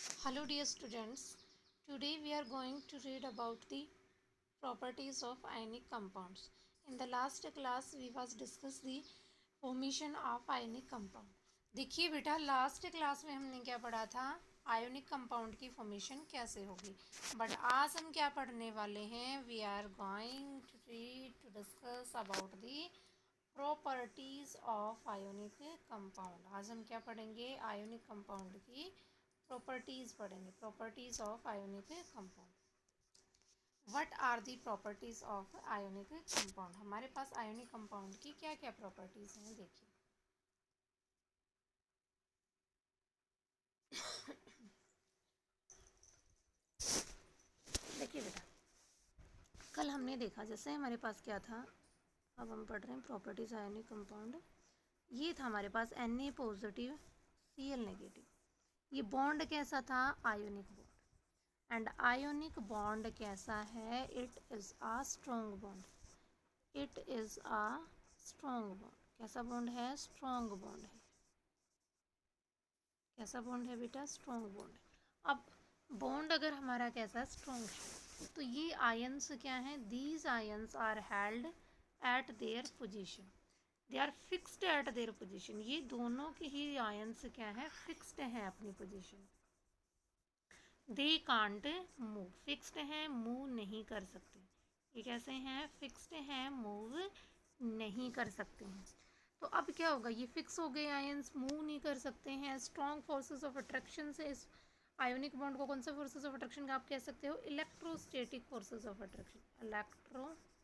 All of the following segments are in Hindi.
Hello dear students, today we are going to read about the properties of ionic compounds. In the last class we was discuss the formation of ionic compound. देखिए बेटा लास्ट क्लास में हमने क्या पढ़ा था, आयोनिक कंपाउंड की फॉर्मेशन कैसे होगी। बट आज हम क्या पढ़ने वाले हैं, we are going to read to discuss about the properties of ionic compound. आज हम क्या पढ़ेंगे, आयोनिक कंपाउंड की प्रॉपर्टीज पढ़ेंगे, properties of ionic compound. What are the properties of ionic compound. हमारे पास आयोनिक कंपाउंड की क्या क्या प्रॉपर्टीज हैं, देखिए। देखिए बेटा, कल हमने देखा जैसे हमारे पास क्या था, अब हम पढ़ रहे हैं प्रॉपर्टीज आयोनिक कंपाउंड। ये था हमारे पास Na पॉजिटिव Cl नेगेटिव। ये बॉन्ड कैसा था, ionic bond. And ionic bond कैसा है, it is a strong bond. It is a strong bond. कैसा बॉन्ड है, स्ट्रॉन्ग बॉन्ड है। कैसा बॉन्ड है बेटा, स्ट्रॉन्ग बॉन्ड है। अब बॉन्ड अगर हमारा कैसा स्ट्रॉन्ग है तो ये आयंस क्या हैं, these ions are held at their position, they are fixed at their position. ये दोनों के ही आयंस क्या हैं, फिक्स्ड हैं अपनी position. They can't move, fixed हैं, मूव नहीं कर सकते। ये कैसे हैं, फिक्स्ड हैं, मूव नहीं कर सकते हैं। तो अब क्या होगा, ये फिक्स हो गए आयंस, मूव नहीं कर सकते हैं। स्ट्रॉन्ग फोर्सेस ऑफ अट्रैक्शन से इस आयोनिक बॉन्ड को कौन से फोर्सेस ऑफ अट्रैक्शन का आप कह सकते हो, electrostatic forces of attraction. Electrostatic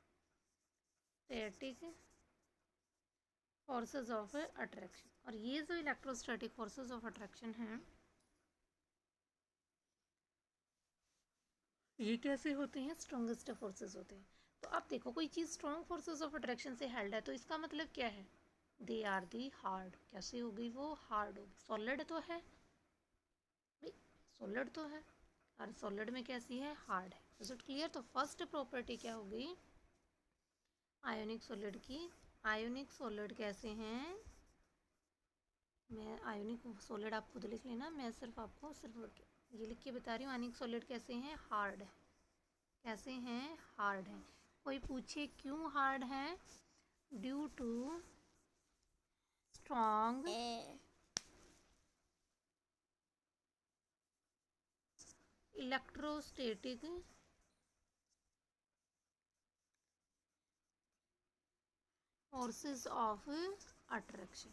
forces of attraction. और ये जो इलेक्ट्रोस्टैटिक फोर्सेस ऑफ अट्रैक्शन हैं, ये कैसे होते हैं, स्ट्रॉन्गेस्ट फोर्सेस होते हैं। तो अब देखो, कोई चीज़ स्ट्रॉन्ग फोर्सेस ऑफ अट्रैक्शन से हेल्ड है तो इसका मतलब क्या है, दे आर दी हार्ड। कैसे हो गई वो, हार्ड होगी। सॉलिड तो है भाई, सॉलिड तो है, और सॉलिड में कैसी है, हार्ड है। Is it clear. तो फर्स्ट प्रॉपर्टी क्या हो गई आयोनिक सॉलिड की, आयोनिक सॉलिड कैसे हैं, मैं आयोनिक सॉलिड आप खुद लिख लेना, मैं सिर्फ आपको सिर्फ ये लिख के बता रही हूँ। आयोनिक सॉलिड कैसे हैं, हार्ड है। कैसे हैं, हार्ड है। कोई पूछे क्यों हार्ड है, due to strong electrostatic forces of attraction.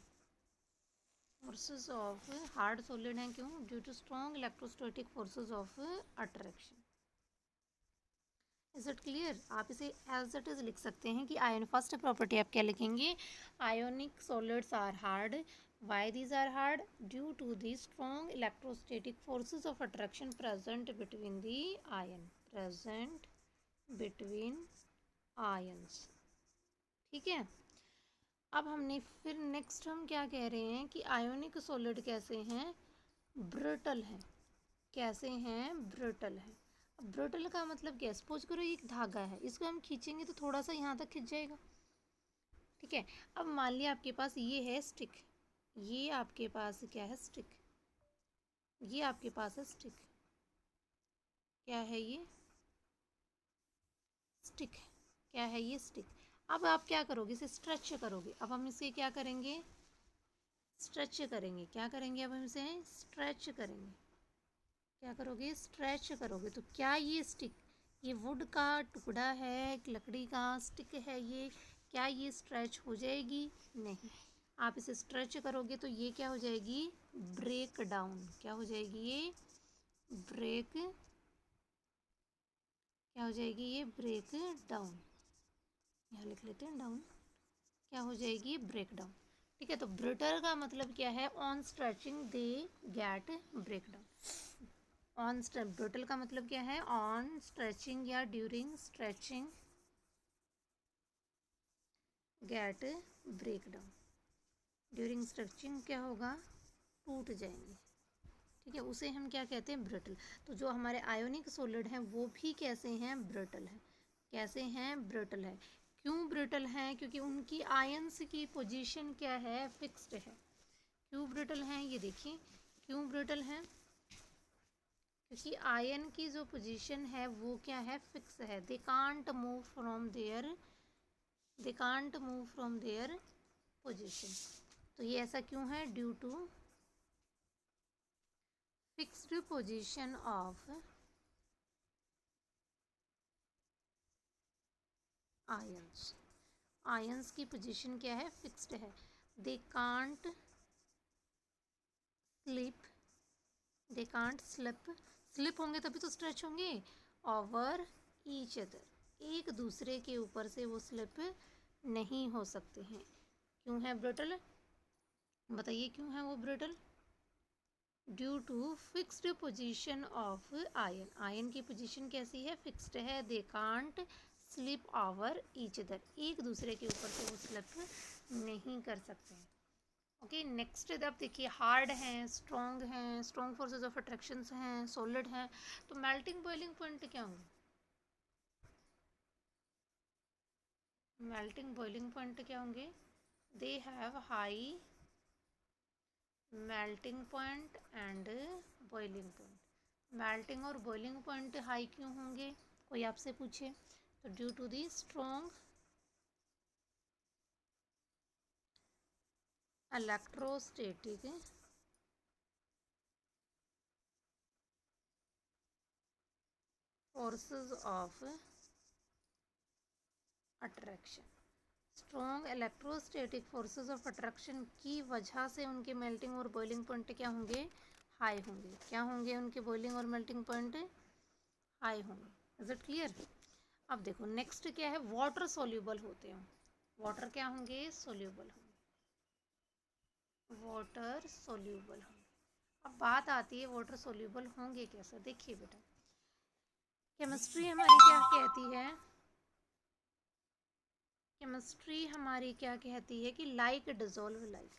Forces of hard solid हैं क्यों, due to strong electrostatic forces of attraction. Is it clear. आप इसे एज इट इज लिख सकते हैं कि आयन, फर्स्ट प्रॉपर्टी आप क्या लिखेंगे, ionic solids are hard. Why these are hard, due to the strong electrostatic forces of attraction present between the ion, present between ions. ठीक है। अब हमने फिर नेक्स्ट हम क्या कह रहे हैं कि आयोनिक सॉलिड कैसे हैं, ब्रिटल हैं। कैसे हैं, ब्रिटल हैं। अब ब्रिटल का मतलब क्या, सपोज करो ये एक धागा है, इसको हम खींचेंगे तो थोड़ा सा यहाँ तक खिंच जाएगा। ठीक है। अब मान लिया आपके पास ये है स्टिक, ये आपके पास क्या है, स्टिक। ये आपके पास है स्टिक, क्या है ये, स्टिक। क्या है ये, स्टिक। अब आप क्या करोगे, इसे स्ट्रेच करोगे। अब हम इसे क्या करेंगे, स्ट्रेच करेंगे। क्या करेंगे, अब हम इसे स्ट्रेच करेंगे। क्या करोगे, स्ट्रेच करोगे। तो क्या ये स्टिक, ये वुड का टुकड़ा है, एक लकड़ी का स्टिक है ये, क्या ये स्ट्रेच हो जाएगी, नहीं। आप इसे स्ट्रेच करोगे तो ये क्या हो जाएगी, ब्रेक डाउन। क्या हो जाएगी ये, ब्रेक, क्या हो जाएगी ये, ब्रेक डाउन। यहाँ लिख लेते हैं डाउन। क्या हो जाएगी, ब्रेक डाउन। ठीक है। तो ब्रिटल का मतलब क्या है, on stretching they get break down. On brittle का मतलब क्या है, ऑन स्ट्रेचिंग या during stretching get break down. During stretching क्या होगा, टूट जाएंगे। ठीक है, उसे हम क्या कहते हैं, ब्रिटल। तो जो हमारे आयोनिक सॉलिड हैं वो भी कैसे हैं, ब्रिटल हैं। कैसे हैं, ब्रिटल है। क्यों ब्रिटल हैं, क्योंकि उनकी आयंस की पोजीशन क्या है, फिक्स्ड है। क्यों ब्रिटल हैं, ये देखिए क्यों ब्रिटल हैं, क्योंकि आयन की जो पोजीशन है वो क्या है, फिक्स है। They can't move from their position. तो ये ऐसा क्यों है, due to fixed position of ions. Ions की पोजीशन क्या है, फिक्स्ड है। They can't slip, they can't slip होंगे तभी तो स्ट्रेच होंगे, ओवर ईच अदर, एक दूसरे के ऊपर से वो स्लिप नहीं हो सकते हैं। क्यों है ब्रिटल, बताइए क्यों है वो brittle, due to fixed position of ion. Ion की पोजीशन कैसी है, फिक्स्ड है। They can't slip over each other, एक दूसरे के ऊपर से वो स्लिप नहीं कर सकते हैं। ओके, नेक्स्ट अब देखिए, हार्ड हैं, स्ट्रॉन्ग फोर्सेस ऑफ अट्रैक्शंस हैं, सॉलिड हैं। तो मेल्टिंग बॉइलिंग पॉइंट क्या होंगे, मेल्टिंग बॉइलिंग पॉइंट क्या होंगे, they have high melting point and boiling point. Melting और बॉइलिंग पॉइंट हाई क्यों होंगे, कोई आपसे पूछे, तो due to the strong electrostatic forces of attraction. Strong electrostatic forces of attraction की वजह से उनके मेल्टिंग और बॉइलिंग पॉइंट क्या होंगे, हाई होंगे। क्या होंगे उनके बॉइलिंग और मेल्टिंग पॉइंट, हाई होंगे। Is it clear. अब देखो नेक्स्ट क्या है, वाटर सोल्यूबल होते हैं। वाटर क्या होंगे, सोल्यूबल होंगे, वाटर सोल्यूबल होंगे। अब बात आती है वाटर सोल्यूबल होंगे कैसे, देखिए बेटा, केमिस्ट्री हमारी क्या कहती है, केमिस्ट्री हमारी क्या कहती है कि लाइक डिजोल्व लाइक।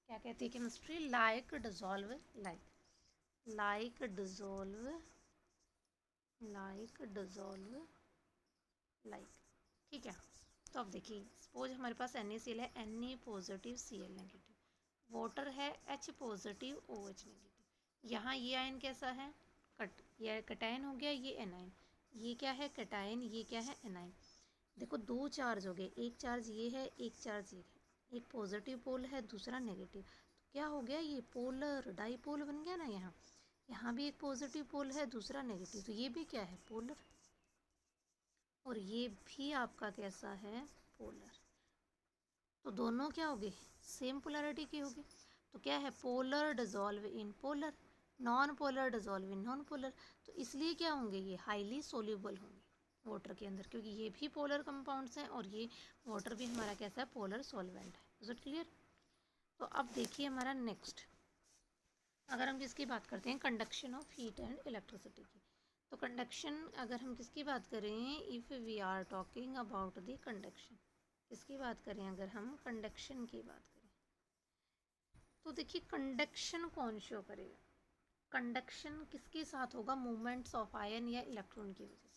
क्या कहती है chemistry, like dissolve like, like dissolve, like dissolve like. ठीक है। तो अब देखिए, सपोज हमारे पास NaCl है, Na positive Cl negative, water है H पॉजिटिव OH नेगेटिव। यहाँ ये आयन कैसा है, ये कटायन हो गया, ये एनायन। ये क्या है, कटायन, ये क्या है, एनायन। देखो दो चार्ज हो गए, एक चार्ज ये है, एक चार्ज ये है, एक पॉजिटिव पोल है, दूसरा नेगेटिव। तो क्या हो गया, ये पोलर डाईपोल बन गया ना। यहाँ यहाँ भी एक पॉजिटिव पोल है, दूसरा नेगेटिव, तो ये भी क्या है, पोलर। और ये भी आपका कैसा है, पोलर। तो दोनों क्या हो गए, सेम पोलैरिटी की होगी। तो क्या है, polar dissolve in polar, non polar dissolve in non polar. तो इसलिए क्या होंगे, ये हाईली सोल्यूबल होंगे वाटर के अंदर, क्योंकि ये भी पोलर कंपाउंड्स हैं और ये वाटर भी हमारा कैसा है, पोलर सॉल्वेंट है। Is it clear. तो अब देखिए हमारा नेक्स्ट, अगर हम किसकी बात करते हैं, conduction of heat and electricity की। तो कंडक्शन अगर हम किसकी बात करें, if we are talking about the conduction, किसकी बात करें, अगर हम कंडक्शन की बात करें, तो देखिए कंडक्शन कौन शो करेगा, कंडक्शन किसके साथ होगा, मूवमेंट्स ऑफ आयन या इलेक्ट्रॉन की वजह से।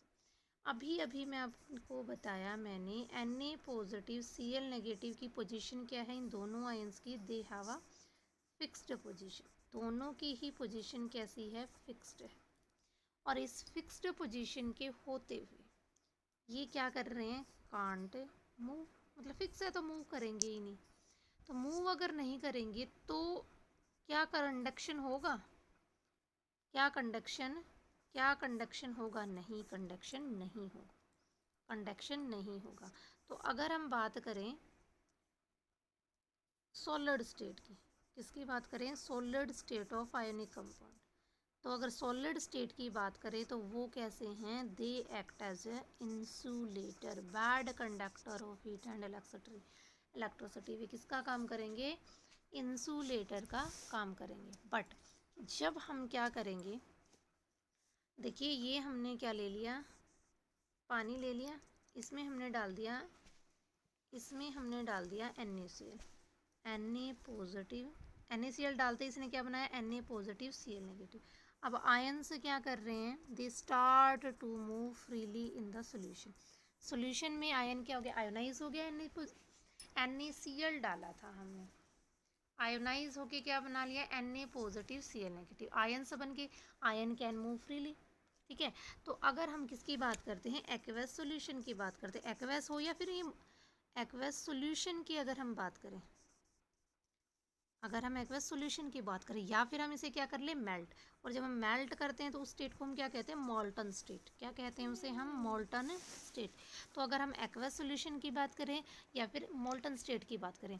अभी अभी मैं आपको बताया मैंने, Na पॉजिटिव Cl नेगेटिव की पोजीशन क्या है इन दोनों आयंस की, they have a fixed position. दोनों की ही पोजीशन कैसी है, फिक्स्ड है। और इस फिक्स्ड पोजीशन के होते हुए ये क्या कर रहे हैं, कांट मूव, मतलब फिक्स है तो मूव करेंगे ही नहीं। तो मूव अगर नहीं करेंगे तो क्या कंडक्शन होगा, क्या कंडक्शन होगा, नहीं कंडक्शन नहीं होगा, कंडक्शन नहीं होगा। तो अगर हम बात करें सॉलिड स्टेट की, किसकी बात करें, solid state of ionic compound. तो अगर सॉलिड स्टेट की बात करें तो वो कैसे हैं, they act as a insulator, bad conductor of heat and electricity. वे किसका काम करेंगे, इंसुलेटर का काम करेंगे। बट जब हम क्या करेंगे, देखिए ये हमने क्या ले लिया, पानी ले लिया, इसमें हमने डाल दिया NaCl, Na पॉजिटिव, NaCl डालते इसने क्या बनाया, Na पॉजिटिव Cl नेगेटिव। अब आयन से क्या कर रहे हैं, they start to move freely in the solution. Solution में आयन क्या हो गया, आयोनाइज हो गया, NaCl डाला था हमने, आयोनाइज होके क्या बना लिया, Na positive Cl negative, ion से बन के आयन कैन मूव फ्रीली। ठीक है, तो अगर हम किसकी बात करते हैं, एक्वस सॉल्यूशन की बात करते हैं, एक्वस हो या फिर ये एक्वस सॉल्यूशन की अगर हम बात करें, अगर हम एक्वस सॉल्यूशन की बात करें या फिर हम इसे क्या कर ले, मेल्ट, और जब हम मेल्ट करते हैं तो उस स्टेट को हम क्या कहते हैं, मोल्टन स्टेट। क्या कहते हैं उसे हम, मोल्टन स्टेट। तो अगर हम एक्वस सॉल्यूशन की बात करें या फिर मोल्टन स्टेट की बात करें,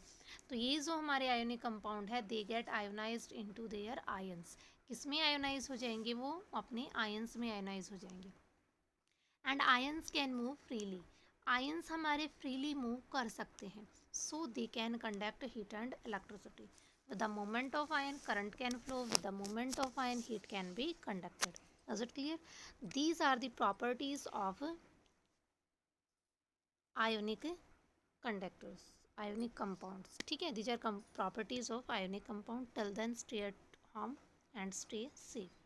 तो ये जो हमारे आयोनिक कंपाउंड है, they get ionised into their ions. किस में आयोनाइज हो जाएंगे, वो अपने आयंस में आयोनाइज हो जाएंगे। And ions can move freely, ions हमारे फ्रीली मूव कर सकते हैं, so they can conduct heat and electricity. With the movement of ion, current can flow. With the movement of ion, heat can be conducted. Is it clear? These are the properties of ionic conductors, ionic compounds. ठीक है, these are properties of ionic compound. Till then, stay at home and stay safe.